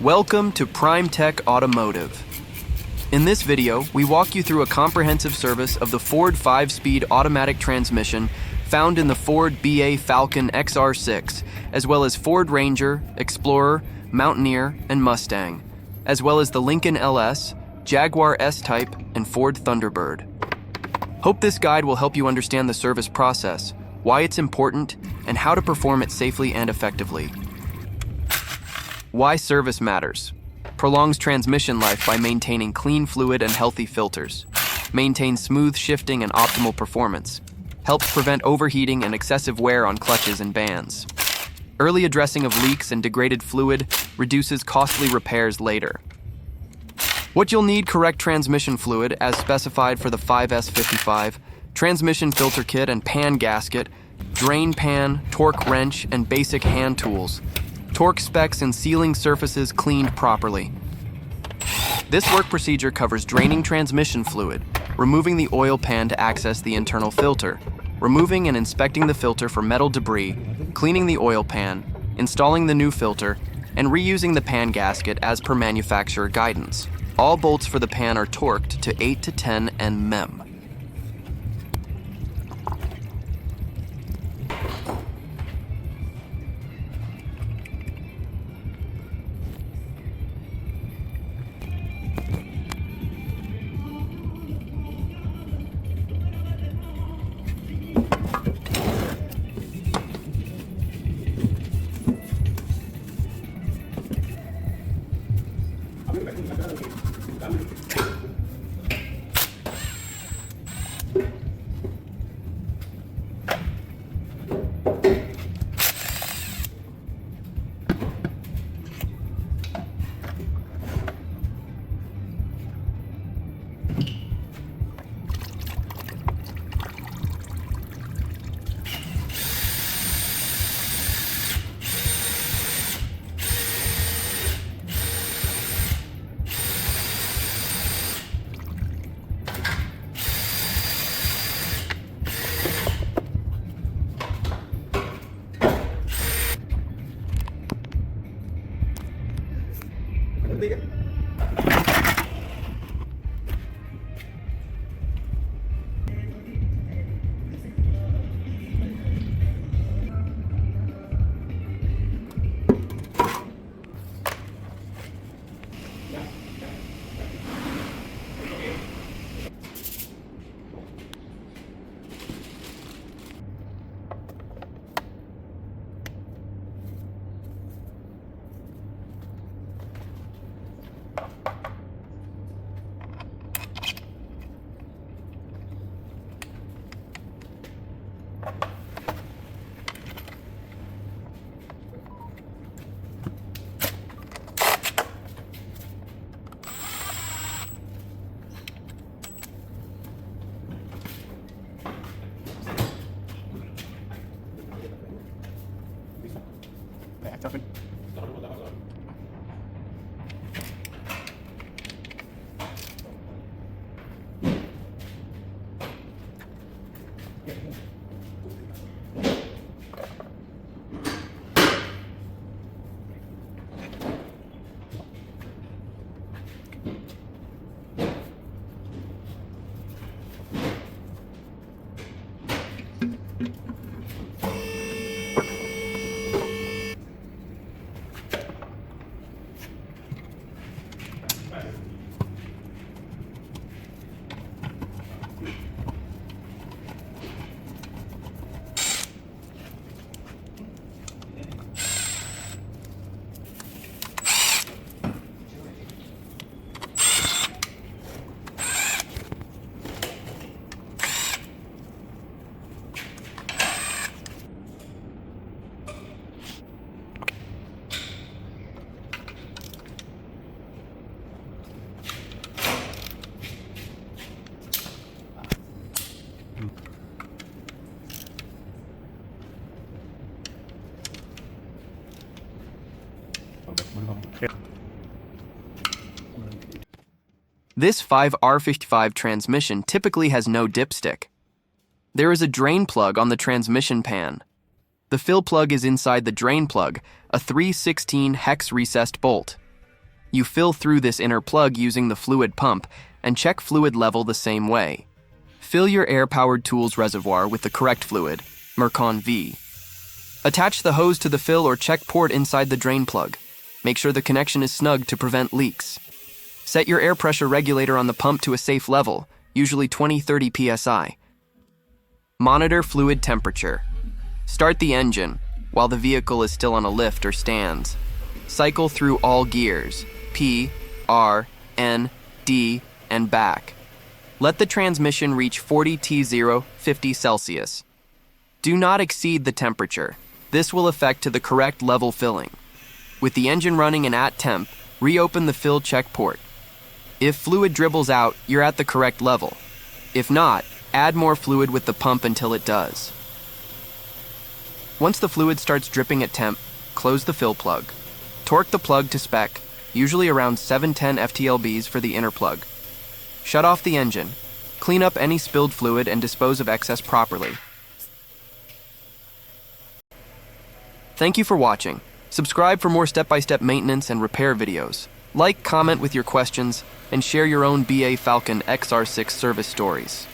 Welcome to Prime Tech Automotive. In this video, we walk you through a comprehensive service of the Ford 5-speed automatic transmission found in the Ford BA Falcon XR6, as well as Ford Ranger, Explorer, Mountaineer, and Mustang, as well as the Lincoln LS, Jaguar S-Type, and Ford Thunderbird. Hope this guide will help you understand the service process, why it's important, and how to perform it safely and effectively. Why service matters. Prolongs transmission life by maintaining clean fluid and healthy filters. Maintains smooth shifting and optimal performance. Helps prevent overheating and excessive wear on clutches and bands. Early addressing of leaks and degraded fluid reduces costly repairs later. What you'll need: correct transmission fluid as specified for the 5S55, transmission filter kit and pan gasket, drain pan, torque wrench, and basic hand tools. Torque specs and sealing surfaces cleaned properly. This work procedure covers draining transmission fluid, removing the oil pan to access the internal filter, removing and inspecting the filter for metal debris, cleaning the oil pan, installing the new filter, and reusing the pan gasket as per manufacturer guidance. All bolts for the pan are torqued to 8 to 10 Nm. This 5R55 transmission typically has no dipstick. There is a drain plug on the transmission pan. The fill plug is inside the drain plug, a 3/16 hex recessed bolt. You fill through this inner plug using the fluid pump and check fluid level the same way. Fill your air-powered tools reservoir with the correct fluid, Mercon V. Attach the hose to the fill or check port inside the drain plug. Make sure the connection is snug to prevent leaks. Set your air pressure regulator on the pump to a safe level, usually 20-30 psi. Monitor fluid temperature. Start the engine while the vehicle is still on a lift or stands. Cycle through all gears, P, R, N, D, and back. Let the transmission reach 40 T0, 50 Celsius. Do not exceed the temperature. This will affect to the correct level filling. With the engine running and at temp, reopen the fill check port. If fluid dribbles out, you're at the correct level. If not, add more fluid with the pump until it does. Once the fluid starts dripping at temp, close the fill plug. Torque the plug to spec, usually around 710 FTLBs for the inner plug. Shut off the engine. Clean up any spilled fluid and dispose of excess properly. Thank you for watching. Subscribe for more step-by-step maintenance and repair videos. Like, comment with your questions, and share your own BA Falcon XR6 service stories.